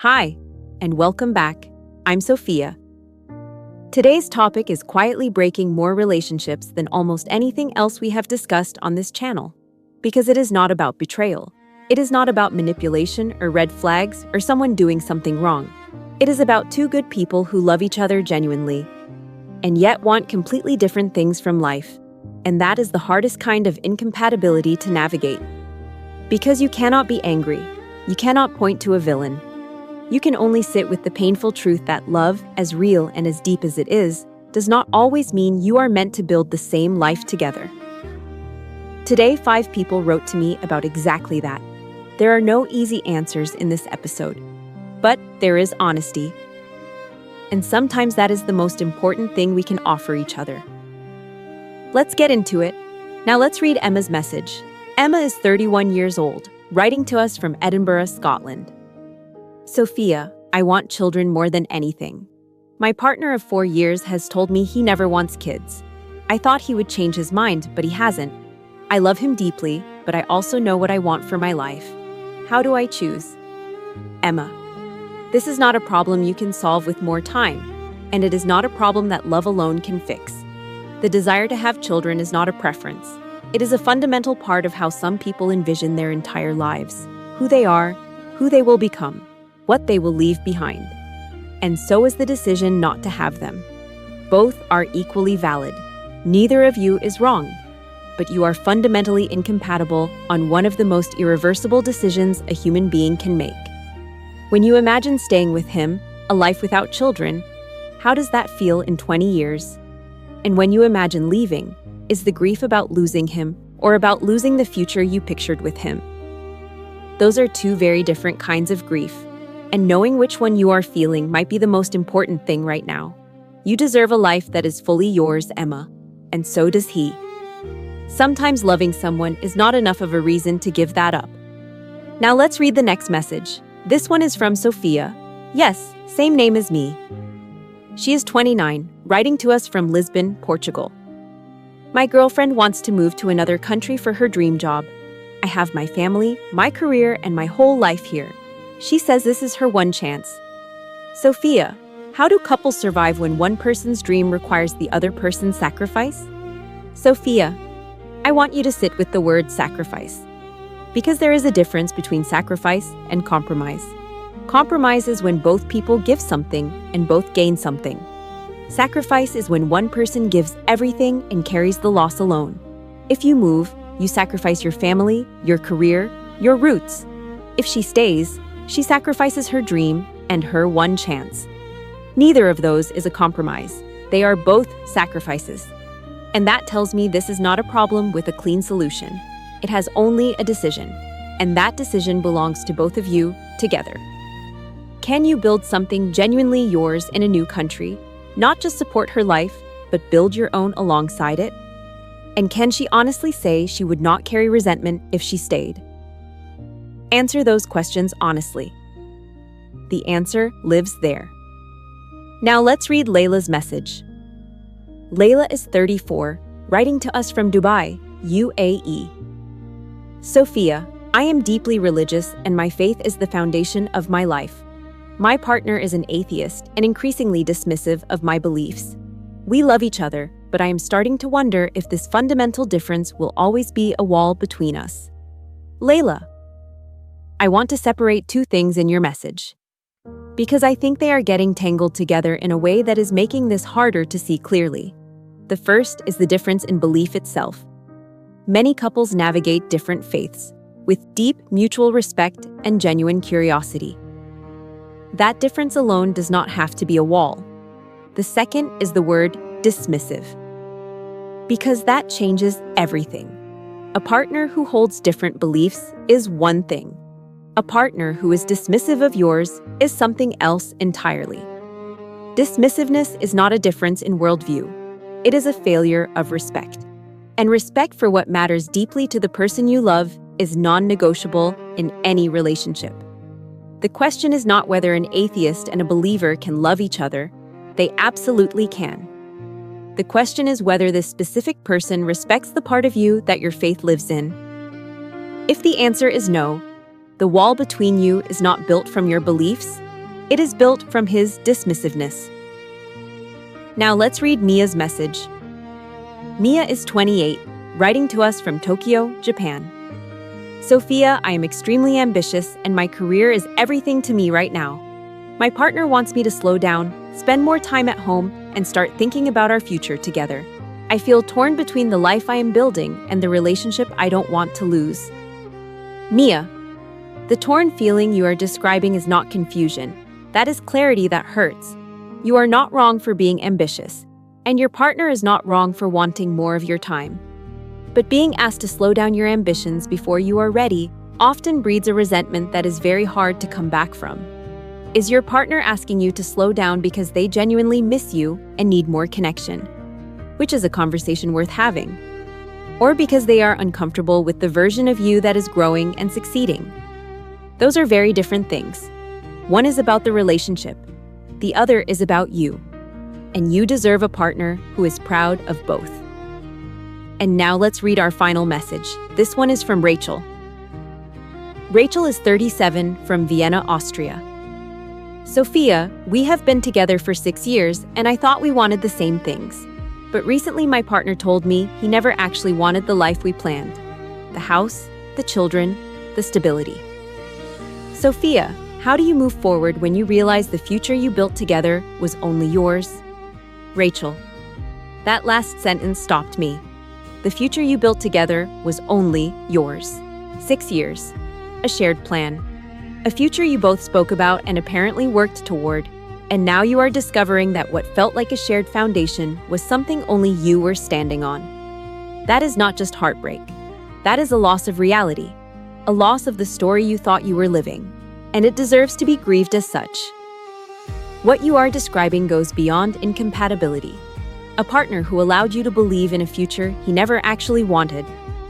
Hi, and welcome back. I'm Sofia. Today's topic is quietly breaking more relationships than almost anything else we have discussed on this channel. Because it is not about betrayal. It is not about manipulation or red flags or someone doing something wrong. It is about two good people who love each other genuinely, and yet want completely different things from life. And that is the hardest kind of incompatibility to navigate. Because you cannot be angry. You cannot point to a villain. You can only sit with the painful truth that love, as real and as deep as it is, does not always mean you are meant to build the same life together. Today, 5 people wrote to me about exactly that. There are no easy answers in this episode, but there is honesty. And sometimes that is the most important thing we can offer each other. Let's get into it. Now let's read Emma's message. Emma is 31 years old, writing to us from Edinburgh, Scotland. Sofia, I want children more than anything. My partner of 4 years has told me he never wants kids. I thought he would change his mind, but he hasn't. I love him deeply, but I also know what I want for my life. How do I choose? Emma, this is not a problem you can solve with more time, and it is not a problem that love alone can fix. The desire to have children is not a preference. It is a fundamental part of how some people envision their entire lives, who they are, who they will become, what they will leave behind. And so is the decision not to have them. Both are equally valid. Neither of you is wrong, but you are fundamentally incompatible on one of the most irreversible decisions a human being can make. When you imagine staying with him, a life without children, how does that feel in 20 years? And when you imagine leaving, is the grief about losing him or about losing the future you pictured with him? Those are two very different kinds of grief, and knowing which one you are feeling might be the most important thing right now. You deserve a life that is fully yours, Emma, and so does he. Sometimes loving someone is not enough of a reason to give that up. Now let's read the next message. This one is from Sofia. Yes, same name as me. She is 29, writing to us from Lisbon, Portugal. My girlfriend wants to move to another country for her dream job. I have my family, my career, and my whole life here. She says this is her one chance. Sofia, how do couples survive when one person's dream requires the other person's sacrifice? Sofia, I want you to sit with the word sacrifice. Because there is a difference between sacrifice and compromise. Compromise is when both people give something and both gain something. Sacrifice is when one person gives everything and carries the loss alone. If you move, you sacrifice your family, your career, your roots. If she stays, she sacrifices her dream and her one chance. Neither of those is a compromise. They are both sacrifices. And that tells me this is not a problem with a clean solution. It has only a decision, and that decision belongs to both of you together. Can you build something genuinely yours in a new country? Not just support her life, but build your own alongside it? And can she honestly say she would not carry resentment if she stayed? Answer those questions honestly. The answer lives there. Now let's read Layla's message. Layla is 34, writing to us from Dubai, UAE. Sofia, I am deeply religious and my faith is the foundation of my life. My partner is an atheist and increasingly dismissive of my beliefs. We love each other, but I am starting to wonder if this fundamental difference will always be a wall between us. Layla, I want to separate two things in your message, because I think they are getting tangled together in a way that is making this harder to see clearly. The first is the difference in belief itself. Many couples navigate different faiths, with deep mutual respect and genuine curiosity. That difference alone does not have to be a wall. The second is the word dismissive, because that changes everything. A partner who holds different beliefs is one thing. A partner who is dismissive of yours is something else entirely. Dismissiveness is not a difference in worldview. It is a failure of respect. And respect for what matters deeply to the person you love is non-negotiable in any relationship. The question is not whether an atheist and a believer can love each other. They absolutely can. The question is whether this specific person respects the part of you that your faith lives in. If the answer is no, the wall between you is not built from your beliefs, It is built from his dismissiveness. Now let's read Mia's message. Mia is 28, writing to us from Tokyo, Japan. Sofia, I am extremely ambitious and my career is everything to me right now. My partner wants me to slow down, spend more time at home, and start thinking about our future together. I feel torn between the life I am building and the relationship I don't want to lose. Mia, the torn feeling you are describing is not confusion. That is clarity that hurts. You are not wrong for being ambitious, and your partner is not wrong for wanting more of your time. But being asked to slow down your ambitions before you are ready often breeds a resentment that is very hard to come back from. Is your partner asking you to slow down because they genuinely miss you and need more connection? Which is a conversation worth having. Or because they are uncomfortable with the version of you that is growing and succeeding. Those are very different things. One is about the relationship. The other is about you. And you deserve a partner who is proud of both. And now let's read our final message. This one is from Rachel. Rachel is 37 from Vienna, Austria. Sofia, we have been together for 6 years and I thought we wanted the same things. But recently my partner told me he never actually wanted the life we planned. The house, the children, the stability. Sofia, how do you move forward when you realize the future you built together was only yours? Rachel, that last sentence stopped me. The future you built together was only yours. 6 years. A shared plan. A future you both spoke about and apparently worked toward. And now you are discovering that what felt like a shared foundation was something only you were standing on. That is not just heartbreak. That is a loss of reality. A loss of the story you thought you were living. And it deserves to be grieved as such. What you are describing goes beyond incompatibility. A partner who allowed you to believe in a future he never actually wanted.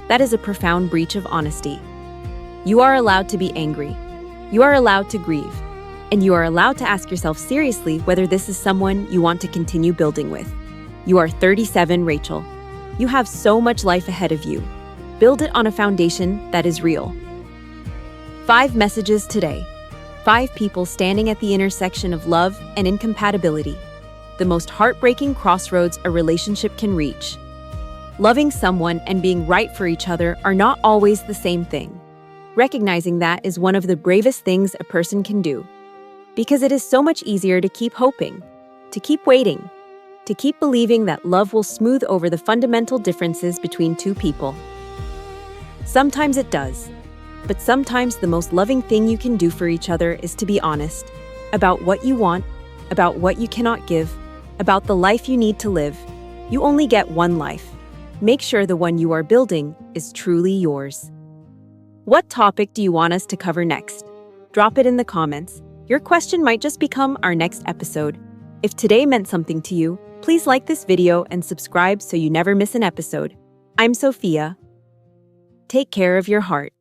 That is a profound breach of honesty. You are allowed to be angry. You are allowed to grieve. And you are allowed to ask yourself seriously whether this is someone you want to continue building with. You are 37, Rachel. You have so much life ahead of you. Build it on a foundation that is real. 5 messages today. 5 people standing at the intersection of love and incompatibility. The most heartbreaking crossroads a relationship can reach. Loving someone and being right for each other are not always the same thing. Recognizing that is one of the bravest things a person can do. Because it is so much easier to keep hoping, to keep waiting, to keep believing that love will smooth over the fundamental differences between two people. Sometimes it does, but sometimes the most loving thing you can do for each other is to be honest about what you want, about what you cannot give, about the life you need to live. You only get one life. Make sure the one you are building is truly yours. What topic do you want us to cover next? Drop it in the comments. Your question might just become our next episode. If today meant something to you, please like this video and subscribe so you never miss an episode. I'm Sofia. Take care of your heart.